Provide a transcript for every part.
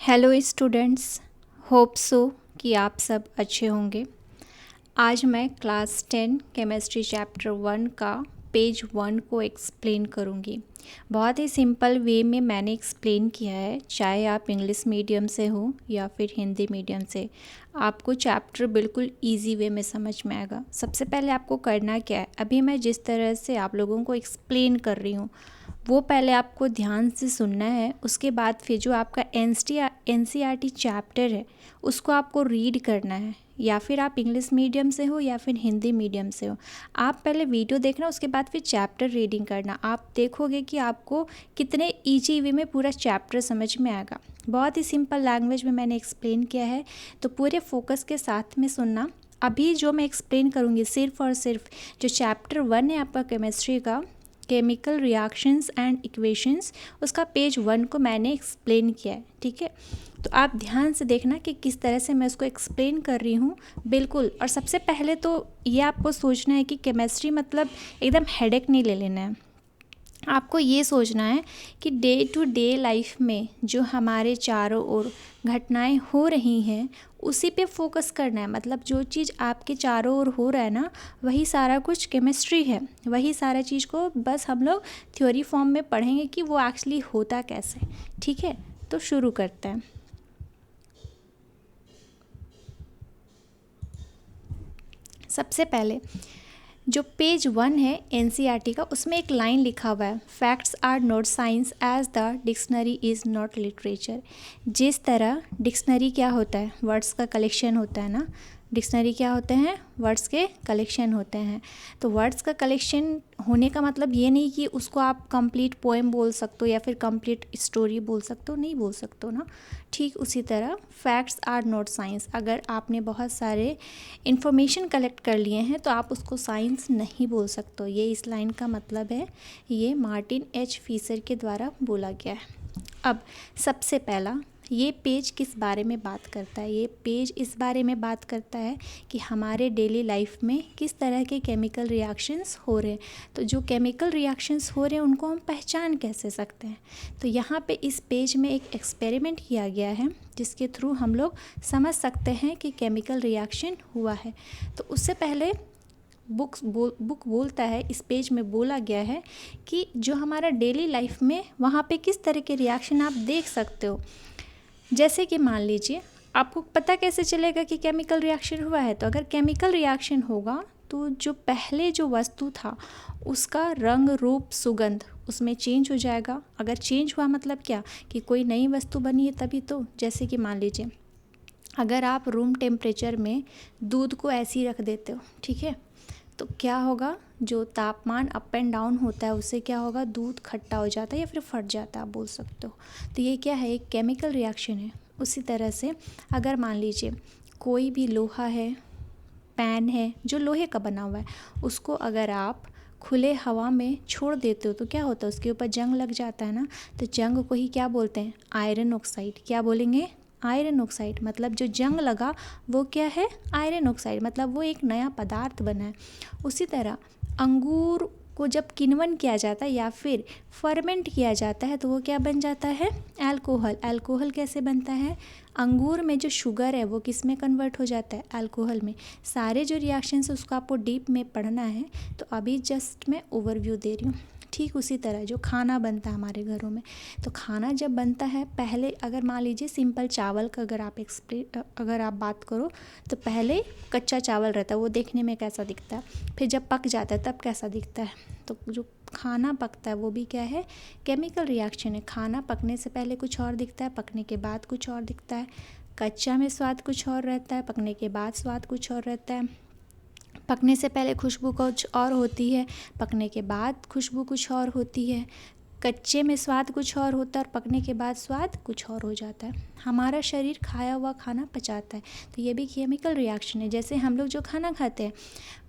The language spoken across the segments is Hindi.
हेलो स्टूडेंट्स, होप सो कि आप सब अच्छे होंगे। आज मैं क्लास 10 केमिस्ट्री चैप्टर 1 का पेज 1 को एक्सप्लेन करूँगी। बहुत ही सिंपल वे में मैंने एक्सप्लेन किया है, चाहे आप इंग्लिश मीडियम से हो या फिर हिंदी मीडियम से, आपको चैप्टर बिल्कुल इजी वे में समझ में आएगा। सबसे पहले आपको करना क्या है, अभी मैं जिस तरह से आप लोगों को एक्सप्लेन कर रही हूँ वो पहले आपको ध्यान से सुनना है। उसके बाद फिर जो आपका एनसीईआरटी चैप्टर है उसको आपको रीड करना है, या फिर आप इंग्लिश मीडियम से हो या फिर हिंदी मीडियम से हो। आप पहले वीडियो देखना, उसके बाद फिर चैप्टर रीडिंग करना। आप देखोगे कि आपको कितने ईजी वे में पूरा चैप्टर समझ में आएगा। बहुत ही सिंपल लैंग्वेज में मैंने एक्सप्लेन किया है, तो पूरे फोकस के साथ में सुनना। अभी जो मैं एक्सप्लेन करूँगी सिर्फ और सिर्फ जो चैप्टर 1 है आपका केमिस्ट्री का, केमिकल रिएक्शंस एंड इक्वेशंस, उसका पेज 1 को मैंने एक्सप्लेन किया है। ठीक है, तो आप ध्यान से देखना कि किस तरह से मैं उसको एक्सप्लेन कर रही हूँ बिल्कुल। और सबसे पहले तो ये आपको सोचना है कि केमिस्ट्री मतलब एकदम हेडेक नहीं ले लेना है। आपको ये सोचना है कि डे टू डे लाइफ में जो हमारे चारों ओर घटनाएं हो रही हैं उसी पे फोकस करना है। मतलब जो चीज़ आपके चारों ओर हो रहा है ना, वही सारा कुछ केमिस्ट्री है। वही सारा चीज़ को बस हम लोग थ्योरी फॉर्म में पढ़ेंगे कि वो एक्चुअली होता कैसे। ठीक है, तो शुरू करते हैं। सबसे पहले जो पेज 1 है एनसीईआरटी का, उसमें एक लाइन लिखा हुआ है, facts are not science as the dictionary is not literature. जिस तरह डिक्शनरी क्या होता है, वर्ड्स का कलेक्शन होता है ना। डिक्शनरी क्या होते हैं, वर्ड्स के कलेक्शन होते हैं। तो वर्ड्स का कलेक्शन होने का मतलब ये नहीं कि उसको आप कंप्लीट पोएम बोल सकते हो या फिर कंप्लीट स्टोरी बोल सकते हो, नहीं बोल सकते हो ना। ठीक उसी तरह फैक्ट्स आर नॉट साइंस, अगर आपने बहुत सारे इन्फॉर्मेशन कलेक्ट कर लिए हैं तो आप उसको साइंस नहीं बोल सकते हो। ये इस लाइन का मतलब है, ये मार्टिन एच फीसर के द्वारा बोला गया है। अब सबसे पहला, ये पेज किस बारे में बात करता है? ये पेज इस बारे में बात करता है कि हमारे डेली लाइफ में किस तरह के केमिकल रिएक्शंस हो रहे हैं। तो जो केमिकल रिएक्शंस हो रहे हैं उनको हम पहचान कैसे सकते हैं? तो यहाँ पे इस पेज में एक एक्सपेरिमेंट किया गया है जिसके थ्रू हम लोग समझ सकते हैं कि केमिकल रिएक्शन हुआ है। तो उससे पहले बुक बोलता है, इस पेज में बोला गया है कि जो हमारा डेली लाइफ में वहाँ पे किस तरह के रिएक्शन आप देख सकते हो। जैसे कि मान लीजिए, आपको पता कैसे चलेगा कि केमिकल रिएक्शन हुआ है? तो अगर केमिकल रिएक्शन होगा तो जो पहले जो वस्तु था उसका रंग रूप सुगंध उसमें चेंज हो जाएगा। अगर चेंज हुआ मतलब क्या, कि कोई नई वस्तु बनी है तभी तो। जैसे कि मान लीजिए, अगर आप रूम टेम्परेचर में दूध को ऐसे ही रख देते हो, ठीक है, तो क्या होगा, जो तापमान अप एंड डाउन होता है उससे क्या होगा, दूध खट्टा हो जाता है या फिर फट जाता है, आप बोल सकते हो। तो ये क्या है, एक केमिकल रिएक्शन है। उसी तरह से अगर मान लीजिए कोई भी लोहा है, पैन है जो लोहे का बना हुआ है, उसको अगर आप खुले हवा में छोड़ देते हो तो क्या होता है, उसके ऊपर जंग लग जाता है ना। तो जंग को ही क्या बोलते हैं, आयरन ऑक्साइड। क्या बोलेंगे, आयरन ऑक्साइड। मतलब जो जंग लगा वो क्या है, आयरन ऑक्साइड, मतलब वो एक नया पदार्थ बना है। उसी तरह अंगूर को जब किण्वन किया जाता है या फिर फर्मेंट किया जाता है तो वो क्या बन जाता है, अल्कोहल। अल्कोहल कैसे बनता है, अंगूर में जो शुगर है वो किस में कन्वर्ट हो जाता है, अल्कोहल में। सारे जो रिएक्शंस है उसको आपको डीप में पढ़ना है, तो अभी जस्ट मैं ओवरव्यू दे रही हूँ। ठीक उसी तरह जो खाना बनता है हमारे घरों में, तो खाना जब बनता है, पहले अगर मान लीजिए सिंपल चावल का अगर आप बात करो तो पहले कच्चा चावल रहता है, वो देखने में कैसा दिखता है, फिर जब पक जाता है तब कैसा दिखता है। तो जो खाना पकता है वो भी क्या है, केमिकल रिएक्शन है। खाना पकने से पहले कुछ और दिखता है, पकने के बाद कुछ और दिखता है। कच्चा में स्वाद कुछ और रहता है, पकने के बाद स्वाद कुछ और रहता है। पकने से पहले खुशबू कुछ और होती है, पकने के बाद खुशबू कुछ और होती है। कच्चे में स्वाद कुछ और होता है और पकने के बाद स्वाद कुछ और हो जाता है। हमारा शरीर खाया हुआ खाना पचाता है, तो ये भी केमिकल रिएक्शन है। जैसे हम लोग जो खाना खाते हैं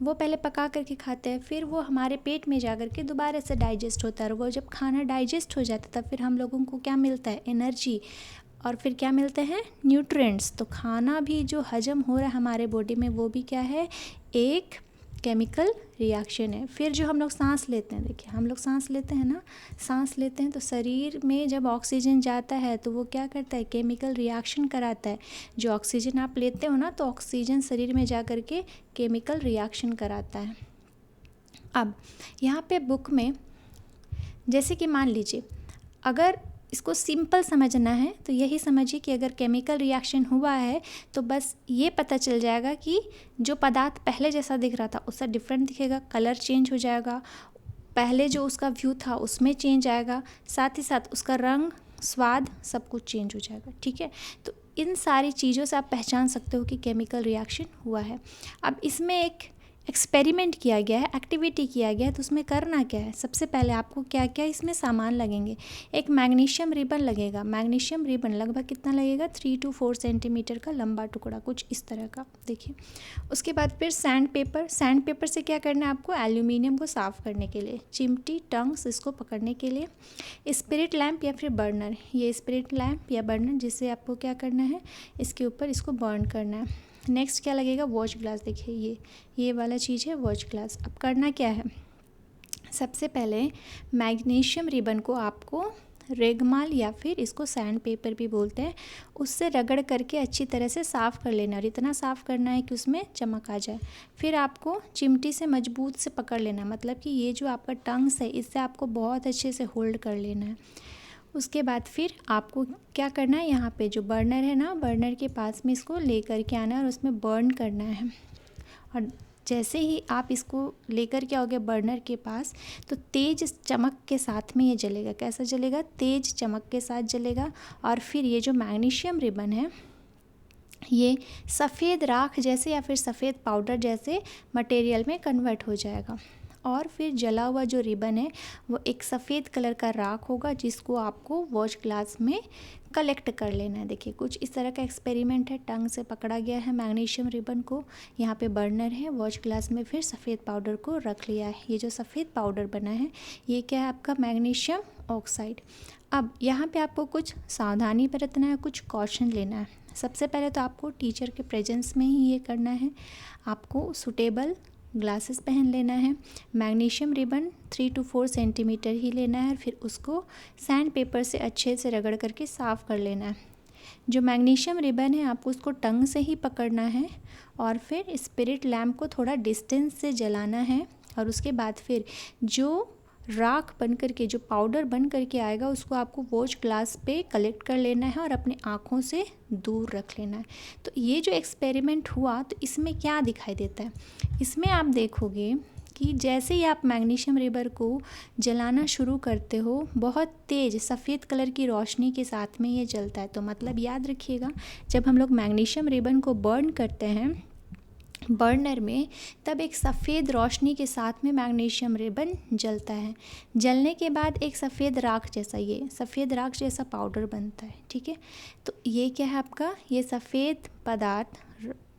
वो पहले पका करके खाते हैं, फिर वो हमारे पेट में जा कर के दोबारा से डाइजेस्ट होता है। और वो जब खाना डाइजेस्ट हो जाता है तब फिर हम लोगों को क्या मिलता है, एनर्जी, और फिर क्या मिलते हैं, न्यूट्रिएंट्स। तो खाना भी जो हजम हो रहा है हमारे बॉडी में वो भी क्या है, एक केमिकल रिएक्शन है। फिर जो हम लोग सांस लेते हैं, देखिए हम लोग सांस लेते हैं ना, सांस लेते हैं तो शरीर में जब ऑक्सीजन जाता है तो वो क्या करता है, केमिकल रिएक्शन कराता है। जो ऑक्सीजन आप लेते हो ना, तो ऑक्सीजन शरीर में जा कर के केमिकल रिएक्शन कराता है। अब यहाँ पे बुक में जैसे कि मान लीजिए, अगर इसको सिंपल समझना है तो यही समझिए कि अगर केमिकल रिएक्शन हुआ है तो बस ये पता चल जाएगा कि जो पदार्थ पहले जैसा दिख रहा था उससे डिफरेंट दिखेगा, कलर चेंज हो जाएगा, पहले जो उसका व्यू था उसमें चेंज आएगा, साथ ही साथ उसका रंग, स्वाद, सब कुछ चेंज हो जाएगा। ठीक है, तो इन सारी चीज़ों से आप पहचान सकते हो कि केमिकल रिएक्शन हुआ है। अब इसमें एक एक्सपेरिमेंट किया गया है, एक्टिविटी किया गया है, तो उसमें करना क्या है, सबसे पहले आपको क्या क्या इसमें सामान लगेंगे। एक मैग्नीशियम रिबन लगेगा। मैग्नीशियम रिबन लगभग कितना लगेगा, 3 to 4 सेंटीमीटर का लंबा टुकड़ा, कुछ इस तरह का, देखिए। उसके बाद फिर सैंड पेपर। सैंड पेपर से क्या करना है आपको, एल्यूमिनियम को साफ़ करने के लिए, चिमटी, टंग्स इसको पकड़ने के लिए, स्पिरिट लैम्प या फिर बर्नर। ये स्पिरिट लैम्प या बर्नर जिससे आपको क्या करना है, इसके ऊपर इसको बर्न करना है। नेक्स्ट क्या लगेगा, वॉच ग्लास। देखिए ये वाला चीज़ है वॉच ग्लास। अब करना क्या है, सबसे पहले मैग्नीशियम रिबन को आपको रेगमाल या फिर इसको सैंड पेपर भी बोलते हैं, उससे रगड़ करके अच्छी तरह से साफ़ कर लेना, और इतना साफ़ करना है कि उसमें चमक आ जाए। फिर आपको चिमटी से मजबूत से पकड़ लेना, मतलब कि ये जो आपका टंग्स है इससे आपको बहुत अच्छे से होल्ड कर लेना है। उसके बाद फिर आपको क्या करना है, यहाँ पे जो बर्नर है ना, बर्नर के पास में इसको ले करके आना है और उसमें बर्न करना है। और जैसे ही आप इसको लेकर के आओगे बर्नर के पास, तो तेज़ चमक के साथ में ये जलेगा। कैसा जलेगा, तेज़ चमक के साथ जलेगा। और फिर ये जो मैग्नीशियम रिबन है ये सफ़ेद राख जैसे या फिर सफ़ेद पाउडर जैसे मटेरियल में कन्वर्ट हो जाएगा। और फिर जला हुआ जो रिबन है वो एक सफ़ेद कलर का राख होगा, जिसको आपको वॉच ग्लास में कलेक्ट कर लेना है। देखिए कुछ इस तरह का एक्सपेरिमेंट है। टंग से पकड़ा गया है मैग्नीशियम रिबन को, यहाँ पे बर्नर है, वॉच ग्लास में फिर सफ़ेद पाउडर को रख लिया है। ये जो सफ़ेद पाउडर बना है ये क्या है, आपका मैग्नीशियम ऑक्साइड। अब यहाँ पे आपको कुछ सावधानी बरतना है, कुछ कॉशन लेना है। सबसे पहले तो आपको टीचर के प्रेजेंस में ही ये करना है। आपको सूटेबल ग्लासेस पहन लेना है, मैग्नीशियम रिबन 3 to 4 सेंटीमीटर ही लेना है, फिर उसको सैंड पेपर से अच्छे से रगड़ करके साफ़ कर लेना है। जो मैग्नीशियम रिबन है आपको उसको टंग से ही पकड़ना है और फिर स्पिरिट लैम्प को थोड़ा डिस्टेंस से जलाना है। और उसके बाद फिर जो राख बन करके, जो पाउडर बन करके आएगा, उसको आपको वॉच ग्लास पे कलेक्ट कर लेना है और अपने आँखों से दूर रख लेना है। तो ये जो एक्सपेरिमेंट हुआ तो इसमें क्या दिखाई देता है, इसमें आप देखोगे कि जैसे ही आप मैग्नीशियम रिबन को जलाना शुरू करते हो, बहुत तेज़ सफ़ेद कलर की रोशनी के साथ में ये जलता है। तो मतलब याद रखिएगा, जब हम लोग मैग्नीशियम रिबन को बर्न करते हैं बर्नर में, तब एक सफ़ेद रोशनी के साथ में मैग्नीशियम रिबन जलता है। जलने के बाद एक सफ़ेद राख जैसा, ये सफ़ेद राख जैसा पाउडर बनता है। ठीक है, तो ये क्या है आपका, ये सफ़ेद पदार्थ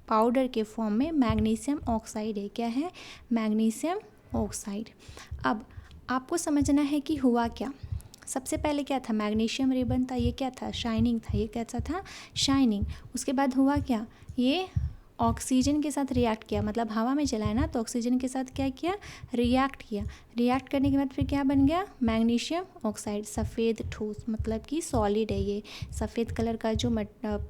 पाउडर के फॉर्म में मैग्नीशियम ऑक्साइड है। क्या है, मैग्नीशियम ऑक्साइड। अब आपको समझना है कि हुआ क्या। सबसे पहले क्या था, मैग्नीशियम रिबन था, ये क्या था, शाइनिंग था। ये कैसा था, शाइनिंग। उसके बाद हुआ क्या, ये ऑक्सीजन के साथ रिएक्ट किया, मतलब हवा में जलाया ना, तो ऑक्सीजन के साथ क्या किया, रिएक्ट किया। रिएक्ट करने के बाद फिर क्या बन गया, मैग्नीशियम ऑक्साइड, सफ़ेद ठोस, मतलब कि सॉलिड है। ये सफ़ेद कलर का जो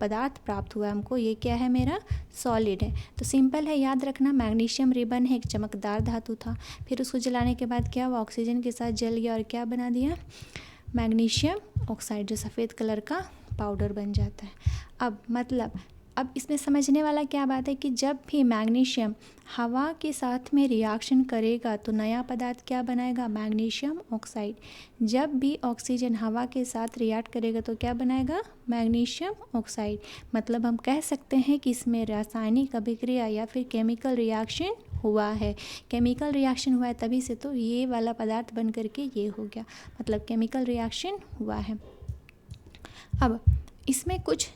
पदार्थ प्राप्त हुआ हमको, ये क्या है, मेरा सॉलिड है। तो सिंपल है, याद रखना, मैग्नीशियम रिबन है, एक चमकदार धातु था। फिर उसको जलाने के बाद क्या हुआ, ऑक्सीजन के साथ जल गया और क्या बना दिया, मैग्नीशियम ऑक्साइड, जो सफ़ेद कलर का पाउडर बन जाता है। अब मतलब अब इसमें समझने वाला क्या बात है कि जब भी मैग्नीशियम हवा के साथ में रिएक्शन करेगा तो नया पदार्थ क्या बनाएगा, मैग्नीशियम ऑक्साइड। जब भी ऑक्सीजन हवा के साथ रिएक्ट करेगा तो क्या बनाएगा, मैग्नीशियम ऑक्साइड। मतलब हम कह सकते हैं कि इसमें रासायनिक अभिक्रिया या फिर केमिकल रिएक्शन हुआ है। केमिकल रिएक्शन हुआ है तभी से तो ये वाला पदार्थ बन करके ये हो गया, मतलब केमिकल रिएक्शन हुआ है। अब इसमें कुछ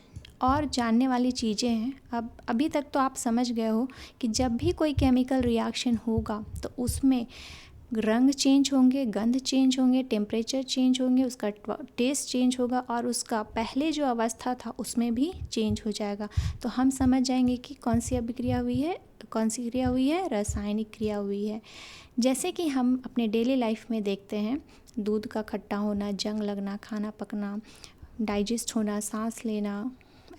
और जानने वाली चीज़ें हैं। अब अभी तक तो आप समझ गए हो कि जब भी कोई केमिकल रिएक्शन होगा तो उसमें रंग चेंज होंगे, गंध चेंज होंगे, टेम्परेचर चेंज होंगे, उसका टेस्ट चेंज होगा और उसका पहले जो अवस्था था उसमें भी चेंज हो जाएगा। तो हम समझ जाएंगे कि कौन सी अभिक्रिया हुई है, कौन सी क्रिया हुई है, रासायनिक क्रिया हुई है। जैसे कि हम अपने डेली लाइफ में देखते हैं, दूध का खट्टा होना, जंग लगना, खाना पकना, डाइजेस्ट होना, सांस लेना,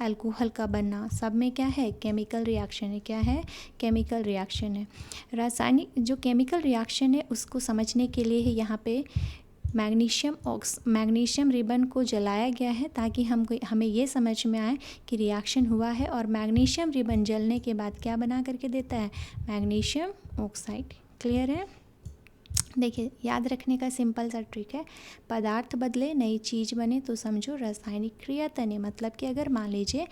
अल्कोहल का बनना, सब में क्या है, केमिकल रिएक्शन है। क्या है, केमिकल रिएक्शन है। रासायनिक जो केमिकल रिएक्शन है उसको समझने के लिए ही यहाँ पे मैग्नीशियम रिबन को जलाया गया है, ताकि हमें ये समझ में आए कि रिएक्शन हुआ है। और मैग्नीशियम रिबन जलने के बाद क्या बना करके देता है, मैग्नीशियम ऑक्साइड। क्लियर है। देखिए, याद रखने का सिंपल सा ट्रिक है, पदार्थ बदले नई चीज़ बने तो समझो रासायनिक क्रिया तने। मतलब कि अगर मान लीजिए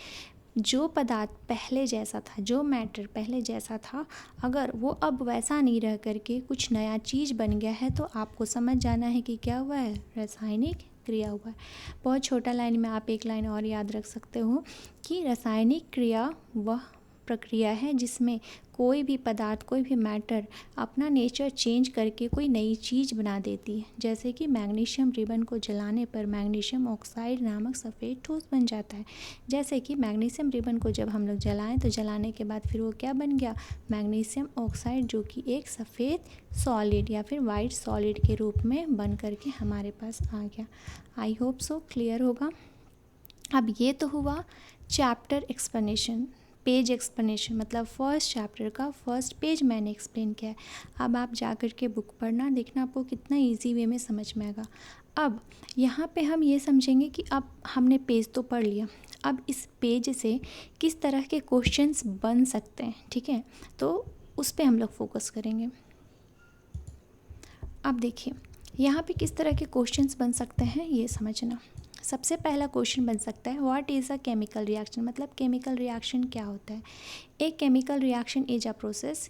जो पदार्थ पहले जैसा था, जो मैटर पहले जैसा था, अगर वो अब वैसा नहीं रह करके कुछ नया चीज़ बन गया है, तो आपको समझ जाना है कि क्या हुआ है, रासायनिक क्रिया हुआ है। बहुत छोटा लाइन में आप एक लाइन और याद रख सकते हो कि रासायनिक क्रिया वह प्रक्रिया है जिसमें कोई भी पदार्थ, कोई भी मैटर अपना नेचर चेंज करके कोई नई चीज़ बना देती है। जैसे कि मैग्नीशियम रिबन को जलाने पर मैग्नीशियम ऑक्साइड नामक सफ़ेद ठोस बन जाता है। जैसे कि मैग्नीशियम रिबन को जब हम लोग जलाएं तो जलाने के बाद फिर वो क्या बन गया, मैग्नीशियम ऑक्साइड, जो कि एक सफ़ेद सॉलिड या फिर वाइट सॉलिड के रूप में बन करके हमारे पास आ गया। आई होप सो क्लियर होगा। अब ये तो हुआ चैप्टर एक्सप्लेनेशन, पेज एक्सप्लेनेशन, मतलब फर्स्ट चैप्टर का फर्स्ट पेज मैंने एक्सप्लेन किया है। अब आप जा कर के बुक पढ़ना, देखना आपको कितना इजी वे में समझ में आएगा। अब यहाँ पे हम ये समझेंगे कि अब हमने पेज तो पढ़ लिया, अब इस पेज से किस तरह के क्वेश्चंस बन सकते हैं, ठीक है, तो उस पर हम लोग फोकस करेंगे। अब देखिए यहाँ पे किस तरह के क्वेश्चंस बन सकते हैं ये समझना। सबसे पहला क्वेश्चन बन सकता है, what is a chemical reaction, मतलब केमिकल रिएक्शन क्या होता है। एक chemical reaction is a process,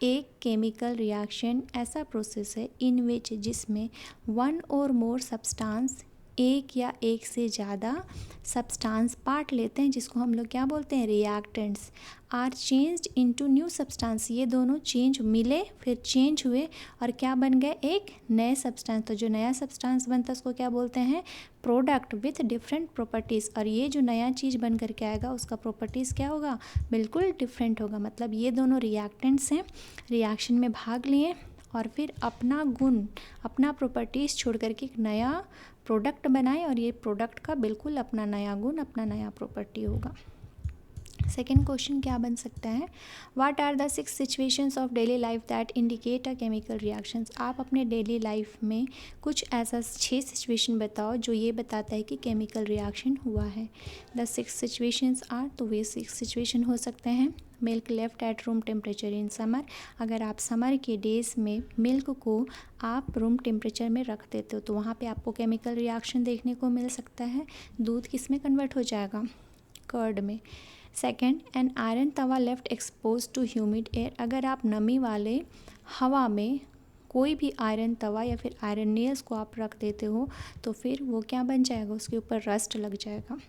एक केमिकल रिएक्शन ऐसा प्रोसेस है इन विच जिसमें वन और मोर सब्सटेंस, एक या एक से ज़्यादा सब्सटेंस पार्ट लेते हैं, जिसको हम लोग क्या बोलते हैं, reactants, are changed into new substance. ये दोनों चेंज मिले, फिर चेंज हुए और क्या बन गए, एक नए सब्सटेंस। तो जो नया सब्सटेंस बनता है उसको क्या बोलते हैं, प्रोडक्ट विथ डिफरेंट प्रॉपर्टीज़। और ये जो नया चीज़ बन करके आएगा उसका प्रॉपर्टीज़ क्या होगा, बिल्कुल डिफरेंट होगा। मतलब ये दोनों रिएक्टेंट्स हैं, रिएक्शन में भाग लिए और फिर अपना गुण, अपना प्रॉपर्टीज़ छोड़ करके एक नया प्रोडक्ट बनाए, और ये प्रोडक्ट का बिल्कुल अपना नया गुण, अपना नया प्रॉपर्टी होगा। सेकेंड क्वेश्चन क्या बन सकता है, what are the 6 situations of daily life that indicate a chemical reactions. आप अपने डेली लाइफ में कुछ ऐसा 6 सिचुएशन बताओ जो ये बताता है कि केमिकल रिएक्शन हुआ है। द 6 सिचुएशंस आर, तो वे 6 सिचुएशन हो सकते हैं, milk left at room temperature in summer. अगर आप समर के डेज़ में मिल्क को आप रूम टेम्परेचर में रख देते हो तो वहाँ पे आपको केमिकल रिएक्शन देखने को मिल सकता है। दूध किस में कन्वर्ट हो जाएगा, कर्ड में। Second, an iron tawa left expose to humid air. अगर आप नमी वाले हवा में कोई भी आयरन तवा या फिर आयरन नेल्स को आप रख देते हो तो फिर वो क्या बन जाएगा, उसके ऊपर रस्ट लग जाएगा।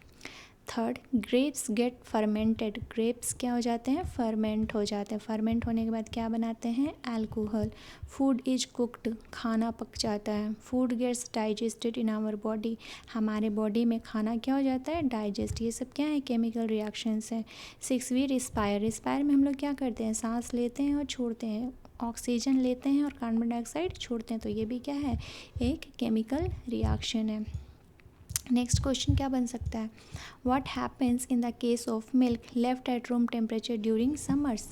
Third, grapes get fermented. Grapes क्या हो जाते हैं, फर्मेंट हो जाते हैं। फर्मेंट होने के बाद क्या बनाते हैं, अल्कोहल। फूड इज कुक्ड, खाना पक जाता है। Food gets digested in our body, हमारे बॉडी में खाना क्या हो जाता है, डाइजेस्ट। ये सब क्या है, केमिकल रिएक्शंस हैं। 6, वी रिस्पायर। रिस्पायर में हम लोग क्या करते हैं, सांस लेते हैं और छोड़ते हैं, ऑक्सीजन लेते हैं और कार्बन डाइऑक्साइड छोड़ते हैं, तो ये भी क्या है, एक केमिकल रिएक्शन है। नेक्स्ट क्वेश्चन क्या बन सकता है, what happens in the case of milk left at room temperature during summers.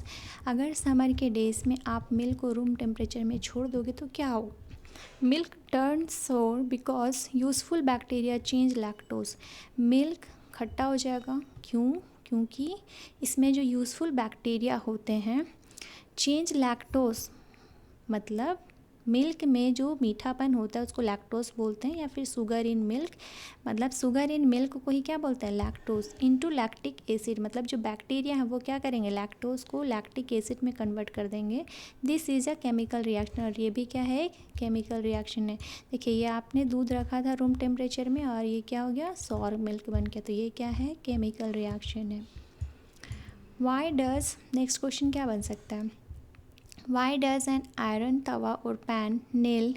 अगर समर के डेज में आप मिल्क को रूम टेम्परेचर में छोड़ दोगे तो क्या होगा, मिल्क टर्न सोर because useful bacteria change lactose. Milk खट्टा हो जाएगा, क्यों, क्योंकि इसमें जो यूजफुल बैक्टीरिया होते हैं चेंज लैक्टोज, मतलब मिल्क में जो मीठापन होता है उसको लैक्टोज बोलते हैं, या फिर शुगर इन मिल्क, मतलब शुगर इन मिल्क को ही क्या बोलते हैं, लैक्टोज, इनटू लैक्टिक एसिड। मतलब जो बैक्टीरिया है वो क्या करेंगे, लैक्टोज को लैक्टिक एसिड में कन्वर्ट कर देंगे। This is a chemical reaction, और ये भी क्या है, एक केमिकल रिएक्शन है। देखिए ये आपने दूध रखा था रूम टेम्परेचर में और ये क्या हो गया, सॉर मिल्क बन गया, तो ये क्या है, केमिकल रिएक्शन है। वाई डज, नेक्स्ट क्वेश्चन क्या बन सकता है, Why does an iron tawa or pan nail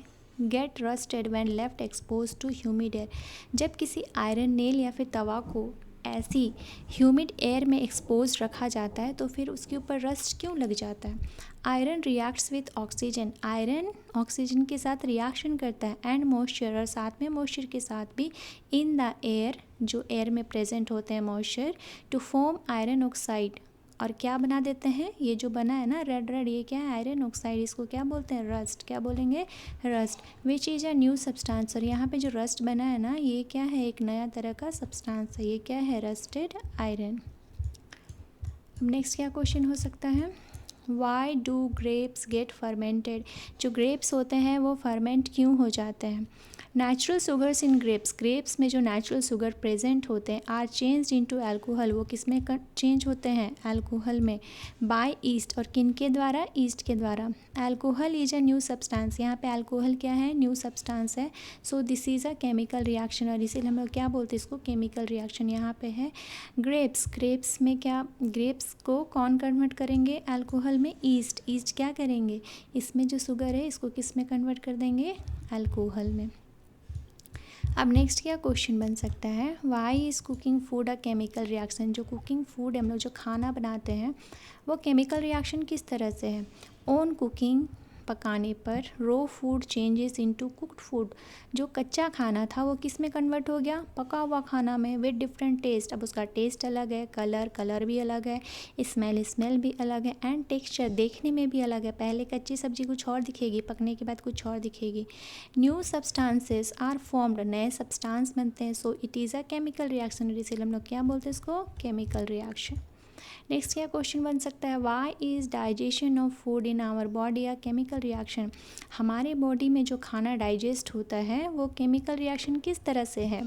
get rusted when left exposed to humid air? जब किसी आयरन नेल या फिर तवा को ऐसी ह्यूमिड एयर में एक्सपोज रखा जाता है तो फिर उसके ऊपर रस्ट क्यों लग जाता है? Iron reacts with oxygen, iron oxygen के साथ रिएक्शन करता है, एंड मॉइस्चर, और साथ में मॉइस्चर के साथ भी, इन द एयर, जो एयर में प्रेजेंट होते हैं moisture, to form iron oxide, और क्या बना देते हैं? ये जो बना है ना रेड रेड, ये क्या है? Iron oxide. इसको क्या बोलते हैं? रस्ट। क्या बोलेंगे? Rust. Which is a new substance, और यहाँ पे जो रस्ट बना है ना, ये क्या है? एक नया तरह का सब्सटेंस है। ये क्या है? Rusted iron. अब नेक्स्ट क्या क्वेश्चन हो सकता है? Why do grapes get fermented, जो ग्रेप्स होते हैं वो फर्मेंट क्यों हो जाते हैं? Natural sugars in grapes, grapes में जो नेचुरल शुगर प्रेजेंट होते हैं आर चेंज्ड इनटू अल्कोहल, वो किस में चेंज होते हैं? अल्कोहल में। बाय ईस्ट, और किन के द्वारा? ईस्ट के द्वारा। Alcohol is a new substance, यहाँ पे अल्कोहल क्या है? न्यू सब्सटेंस है। So this is a chemical reaction, और इसीलिए हम लोग क्या बोलते हैं इसको? Chemical reaction. यहाँ पे है ग्रेप्स, ग्रेप्स में क्या? ग्रेप्स को कौन कन्वर्ट करेंगे अल्कोहल में? ईस्ट। ईस्ट क्या करेंगे? इसमें जो शुगर है इसको किस में कन्वर्ट कर देंगे? अल्कोहल में। अब नेक्स्ट क्या क्वेश्चन बन सकता है? Why is cooking food a chemical reaction, जो कुकिंग फूड हम लोग जो खाना बनाते हैं वो केमिकल रिएक्शन किस तरह से है? ऑन कुकिंग, पकाने पर, raw food changes into cooked food, जो कच्चा खाना था वो किस में कन्वर्ट हो गया? पका हुआ खाना में, विद डिफरेंट टेस्ट। अब उसका टेस्ट अलग है, कलर भी अलग है, स्मेल भी अलग है, एंड टेक्सचर देखने में भी अलग है। पहले कच्ची सब्जी कुछ और दिखेगी, पकने के बाद कुछ और दिखेगी। न्यू सब्सटेंसेस आर फॉर्म्ड, नए सब्सटेंस बनते हैं। So it is a chemical reaction, इसीलिए हम लोग क्या बोलते हैं इसको? Chemical reaction. नेक्स्ट क्या क्वेश्चन बन सकता है? Why is digestion of food in our body a chemical reaction, हमारे बॉडी में जो खाना डाइजेस्ट होता है वो केमिकल रिएक्शन किस तरह से है?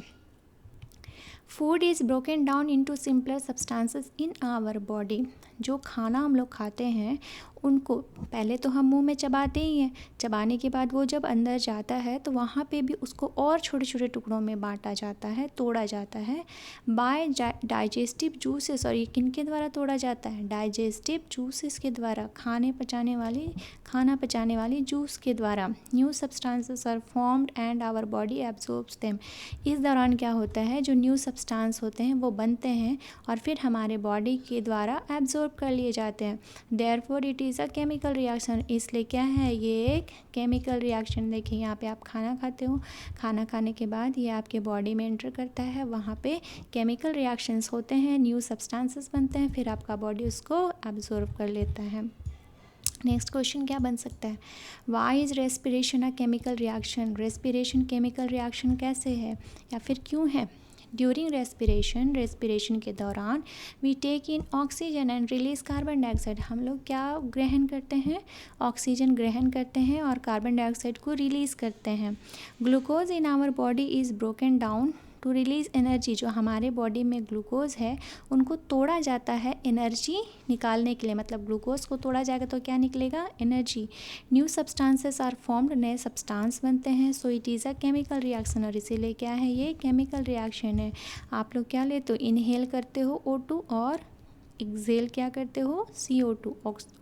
Food is broken down into simpler substances in our body, जो खाना हम लोग खाते हैं उनको पहले तो हम मुंह में चबाते ही हैं, चबाने के बाद वो जब अंदर जाता है तो वहाँ पे भी उसको और छोटे छोटे टुकड़ों में बांटा जाता है, तोड़ा जाता है। बाय डाइजेस्टिव जूसेस, और ये किन के द्वारा तोड़ा जाता है? डाइजेस्टिव जूसेस के द्वारा, खाना पचाने वाली जूस के द्वारा। New substances are formed and our body absorbs them, इस दौरान क्या होता है? जो न्यू सब्सटेंस होते हैं वो बनते हैं और फिर हमारे बॉडी के द्वारा एब्जॉर्ब कर लिए जाते हैं। Therefore it is a chemical reaction, इसलिए क्या है? ये एक केमिकल रिएक्शन। देखिए यहाँ पे आप खाना खाते हो, खाना खाने के बाद ये आपके बॉडी में एंटर करता है, वहाँ पे केमिकल रिएक्शंस होते हैं, न्यू सब्सटेंसेस बनते हैं, फिर आपका बॉडी उसको एब्जॉर्ब कर लेता है। नेक्स्ट क्वेश्चन क्या बन सकता है? Why is respiration a chemical reaction, respiration chemical reaction कैसे है या फिर क्यों है? ड्यूरिंग रेस्पिरेशन के दौरान we take in oxygen and release carbon dioxide, हम लोग क्या ग्रहण करते हैं? ऑक्सीजन ग्रहण करते हैं और कार्बन डाइऑक्साइड को रिलीज़ करते हैं। Glucose in our body is broken down to release energy, जो हमारे बॉडी में ग्लूकोज है उनको तोड़ा जाता है एनर्जी निकालने के लिए, मतलब ग्लूकोज को तोड़ा जाएगा तो क्या निकलेगा? Energy. New substances are formed, नए सब्सटेंस बनते हैं। So it is a chemical reaction, और इसीलिए क्या है? ये केमिकल रिएक्शन है। आप लोग क्या लेते हो? इनहेल करते हो O2 और एक्सेल क्या करते हो? CO2।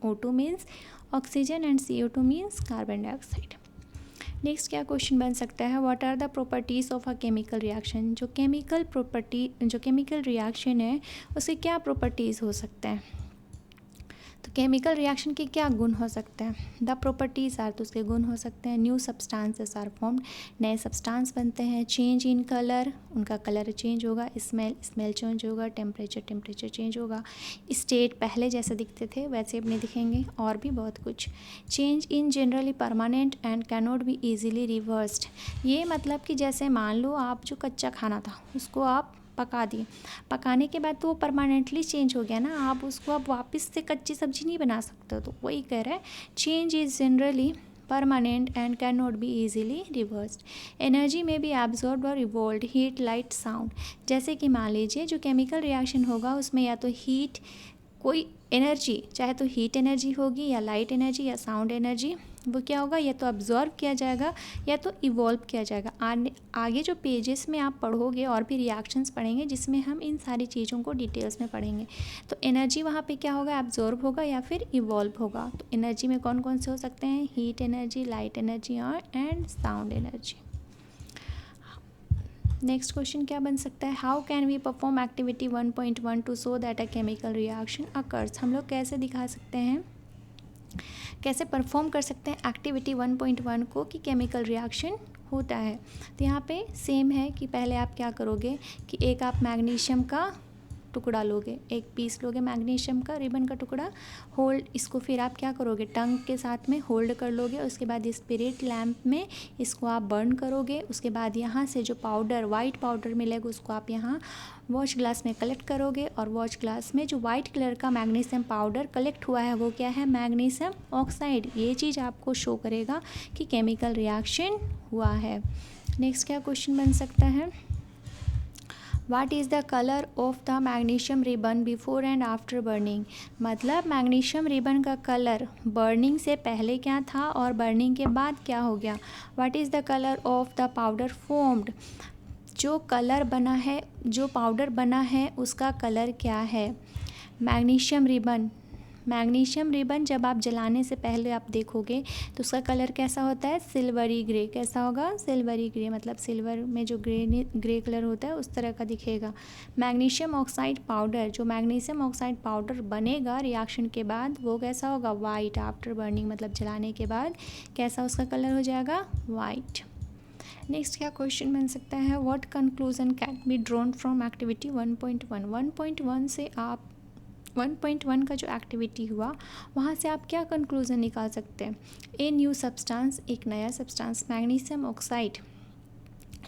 O2 means oxygen and CO2 means carbon dioxide. Next क्या क्वेश्चन बन सकता है? What are the properties of a chemical reaction, जो केमिकल रिएक्शन है उसके क्या प्रॉपर्टीज़ हो सकते हैं? तो केमिकल रिएक्शन के क्या गुण हो सकते हैं? द प्रॉपर्टीज़ आर, तो उसके गुण हो सकते हैं। न्यू सब्सटेंसेस आर फॉर्म्ड, नए सब्सटेंस बनते हैं। चेंज इन कलर, उनका कलर चेंज होगा। स्मेल चेंज होगा। टेम्परेचर चेंज होगा। स्टेट पहले जैसे दिखते थे वैसे अब नहीं दिखेंगे, और भी बहुत कुछ। Change in generally permanent and can not be easily reversed, ये मतलब कि जैसे मान लो आप जो कच्चा खाना था उसको आप पका दिए, पकाने के बाद तो वो परमानेंटली चेंज हो गया ना, आप उसको अब वापस से कच्ची सब्जी नहीं बना सकते हो। तो वही कह रहा है, change is generally permanent and can not be easily reversed. Energy में भी एब्जॉर्ब और रिवॉल्व, हीट, लाइट, साउंड। जैसे कि मान लीजिए जो केमिकल रिएक्शन होगा उसमें या तो हीट, कोई एनर्जी, चाहे तो हीट एनर्जी होगी या लाइट एनर्जी या साउंड एनर्जी, वो क्या होगा, या तो अब्जॉर्व किया जाएगा या तो इवॉल्व किया जाएगा। आगे जो पेजेस में आप पढ़ोगे और भी रिएक्शंस पढ़ेंगे जिसमें हम इन सारी चीज़ों को डिटेल्स में पढ़ेंगे। तो एनर्जी वहाँ पे क्या होगा, एब्जॉर्ब होगा या फिर इवॉल्व होगा। तो एनर्जी में कौन कौन से हो सकते हैं, हीट एनर्जी, लाइट एनर्जी और and sound energy. Next question क्या बन सकता है, how can we perform activity 1.1 to show that a chemical reaction occurs. हम लोग कैसे दिखा सकते हैं, कैसे परफॉर्म कर सकते हैं एक्टिविटी 1.1 को कि केमिकल रिएक्शन होता है। तो यहाँ पे सेम है कि पहले आप क्या करोगे कि एक आप मैग्नीशियम का टुकड़ा लोगे, एक पीस लोगे मैग्नीशियम का रिबन का टुकड़ा, होल्ड इसको फिर आप क्या करोगे, टंग के साथ में होल्ड कर लोगे। उसके बाद स्पिरिट लैम्प में इसको आप बर्न करोगे। उसके बाद यहाँ से जो पाउडर, वाइट पाउडर मिलेगा उसको आप यहाँ वॉश ग्लास में कलेक्ट करोगे। और वॉश ग्लास में जो वाइट कलर का मैग्नीशियम पाउडर कलेक्ट हुआ है वो क्या है, मैग्नीशियम ऑक्साइड। ये चीज़ आपको शो करेगा कि केमिकल रिएक्शन हुआ है। नेक्स्ट क्या क्वेश्चन बन सकता है, what is the colour of the magnesium ribbon before and after burning. मतलब मैग्नीशियम रिबन का कलर बर्निंग से पहले क्या था और बर्निंग के बाद क्या हो गया। What is the colour of the powder formed, जो कलर बना है, जो पाउडर बना है उसका कलर क्या है। मैग्नीशियम रिबन जब आप जलाने से पहले आप देखोगे तो उसका कलर कैसा होता है, सिल्वरी ग्रे। कैसा होगा, सिल्वरी ग्रे, मतलब सिल्वर में जो ग्रे कलर होता है उस तरह का दिखेगा। मैग्नीशियम ऑक्साइड पाउडर, जो मैग्नीशियम ऑक्साइड पाउडर बनेगा रिएक्शन के बाद वो कैसा होगा, वाइट। आफ्टर बर्निंग मतलब जलाने के बाद कैसा उसका कलर हो जाएगा, वाइट। नेक्स्ट क्या क्वेश्चन बन सकता है, what conclusion can be drawn from activity 1.1। 1.1 से आप 1.1 का जो एक्टिविटी हुआ वहाँ से आप क्या कंक्लूज़न निकाल सकते हैं। ए न्यू सब्सटेंस, एक नया सब्सटेंस मैग्नीशियम ऑक्साइड,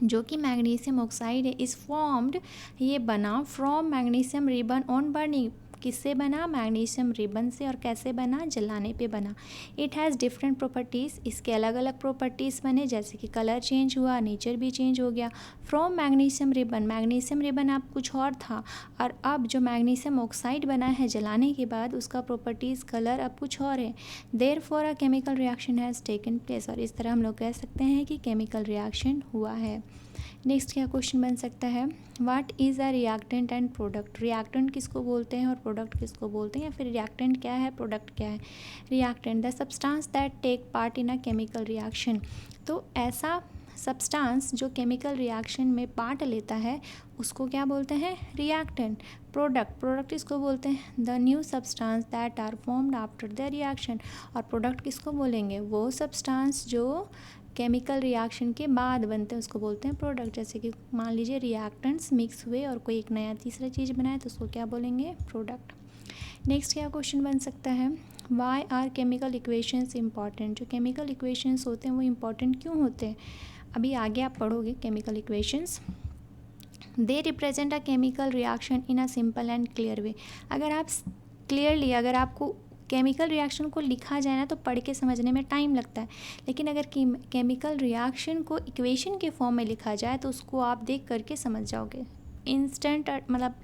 जो कि मैग्नीशियम ऑक्साइड है, इज़ फॉर्म्ड, ये बना from magnesium ribbon on burning. किससे बना, मैग्नीशियम रिबन से। और कैसे बना, जलाने पे बना। इट हैज़ डिफरेंट प्रॉपर्टीज़, इसके अलग अलग प्रॉपर्टीज़ बने, जैसे कि कलर चेंज हुआ, नेचर भी चेंज हो गया। फ्रॉम मैग्नीशियम रिबन अब कुछ और था, और अब जो मैग्नीशियम ऑक्साइड बना है जलाने के बाद उसका प्रॉपर्टीज़, कलर अब कुछ और है। Therefore a chemical reaction has taken place, और इस तरह हम लोग कह सकते हैं कि केमिकल रिएक्शन हुआ है। नेक्स्ट क्या क्वेश्चन बन सकता है, what is a reactant and product. Reactant किसको बोलते हैं और प्रोडक्ट किसको बोलते हैं, या फिर रिएक्टेंट क्या है, प्रोडक्ट क्या है। Reactant, the substance that take part in a chemical reaction. तो ऐसा सब्सटेंस जो केमिकल रिएक्शन में पार्ट लेता है उसको क्या बोलते हैं, रिएक्टेंट। प्रोडक्ट इसको बोलते हैं the new substance that are formed after the reaction. और प्रोडक्ट किसको बोलेंगे, वो सब्सटेंस जो केमिकल रिएक्शन के बाद बनते हैं उसको बोलते हैं प्रोडक्ट। जैसे कि मान लीजिए रिएक्टेंट्स मिक्स हुए और कोई एक नया तीसरा चीज़ बनाए तो उसको क्या बोलेंगे, प्रोडक्ट। नेक्स्ट क्या क्वेश्चन बन सकता है, why are chemical equations important. जो केमिकल इक्वेशंस होते हैं वो इम्पॉर्टेंट क्यों होते हैं, अभी आगे आप पढ़ोगे chemical equations. They represent a chemical reaction in a simple and clear way. अगर आप क्लियरली, अगर आपको केमिकल रिएक्शन को लिखा जाए ना तो पढ़ के समझने में टाइम लगता है, लेकिन अगर केमिकल रिएक्शन को इक्वेशन के फॉर्म में लिखा जाए तो उसको आप देख करके समझ जाओगे इंस्टेंट, मतलब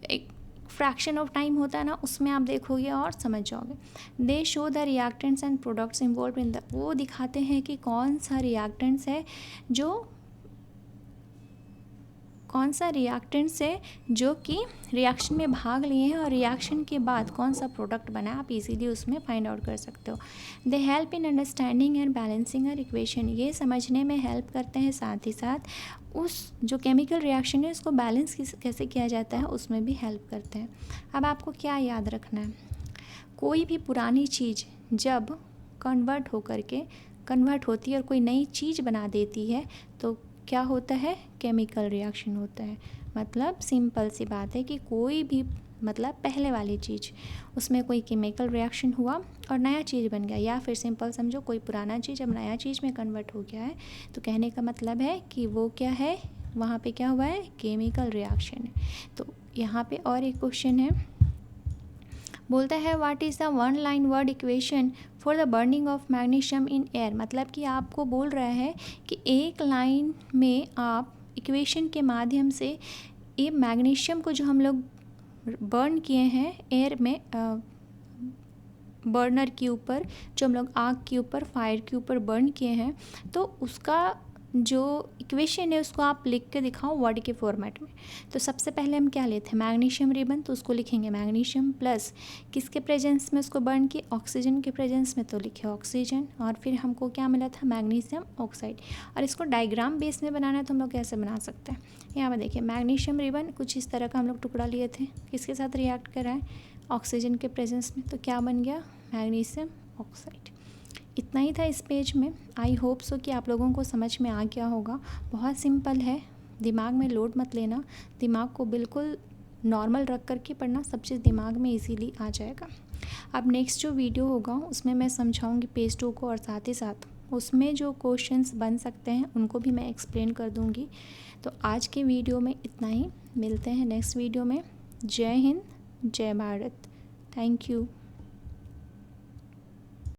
एक फ्रैक्शन ऑफ टाइम होता है ना, उसमें आप देखोगे और समझ जाओगे। दे show the reactants and products involve in the, वो दिखाते हैं कि कौन सा रिएक्टेंट्स है जो कि रिएक्शन में भाग लिए हैं, और रिएक्शन के बाद कौन सा प्रोडक्ट बना आप इजीली उसमें फाइंड आउट कर सकते हो। They help in understanding and balancing our equation, ये समझने में हेल्प करते हैं, साथ ही साथ उस जो केमिकल रिएक्शन है उसको बैलेंस कैसे किया जाता है उसमें भी हेल्प करते हैं। अब आपको क्या याद रखना है, कोई भी पुरानी चीज़ जब कन्वर्ट होती है और कोई नई चीज़ बना देती है तो क्या होता है, केमिकल रिएक्शन होता है। मतलब सिंपल सी बात है कि कोई भी, मतलब पहले वाली चीज़ उसमें कोई केमिकल रिएक्शन हुआ और नया चीज़ बन गया, या फिर सिंपल समझो कोई पुराना चीज़ अब नया चीज़ में कन्वर्ट हो गया है, तो कहने का मतलब है कि वो क्या है, वहाँ पे क्या हुआ है, केमिकल रिएक्शन है। तो यहाँ पे और एक क्वेश्चन है, बोलता है what is the one line word equation for the burning of magnesium in air. मतलब कि आपको बोल रहा है कि एक लाइन में आप इक्वेशन के माध्यम से ये मैग्नीशियम को जो हम लोग बर्न किए हैं एयर में, बर्नर के ऊपर, जो हम लोग आग के ऊपर, फायर के ऊपर बर्न किए हैं, तो उसका जो इक्वेशन है उसको आप लिख के दिखाओ वर्ड के फॉर्मेट में। तो सबसे पहले हम क्या लेते हैं, मैग्नीशियम रिबन, तो उसको लिखेंगे मैग्नीशियम प्लस किसके प्रेजेंस में उसको बर्न किए, ऑक्सीजन के प्रेजेंस में, तो लिखे ऑक्सीजन। और फिर हमको क्या मिला था, मैग्नीशियम ऑक्साइड। और इसको डायग्राम बेस में बनाना है तो हम लोग कैसे बना सकते हैं, यहाँ पर देखिए मैग्नीशियम रिबन कुछ इस तरह का हम लोग टुकड़ा लिए थे, किसके साथ रिएक्ट कर रहा है, ऑक्सीजन के प्रेजेंस में, तो क्या बन गया, मैग्नीशियम ऑक्साइड। इतना ही था इस पेज में। आई होप सो कि आप लोगों को समझ में आ गया होगा। बहुत सिंपल है, दिमाग में लोड मत लेना, दिमाग को बिल्कुल नॉर्मल रख करके पढ़ना, सब चीज़ दिमाग में इजीली आ जाएगा। अब नेक्स्ट जो वीडियो होगा उसमें मैं समझाऊंगी पेज 2 को, और साथ ही साथ उसमें जो क्वेश्चंस बन सकते हैं उनको भी मैं एक्सप्लेन कर दूंगी। तो आज के वीडियो में इतना ही, मिलते हैं नेक्स्ट वीडियो में। जय हिंद, जय भारत, थैंक यू।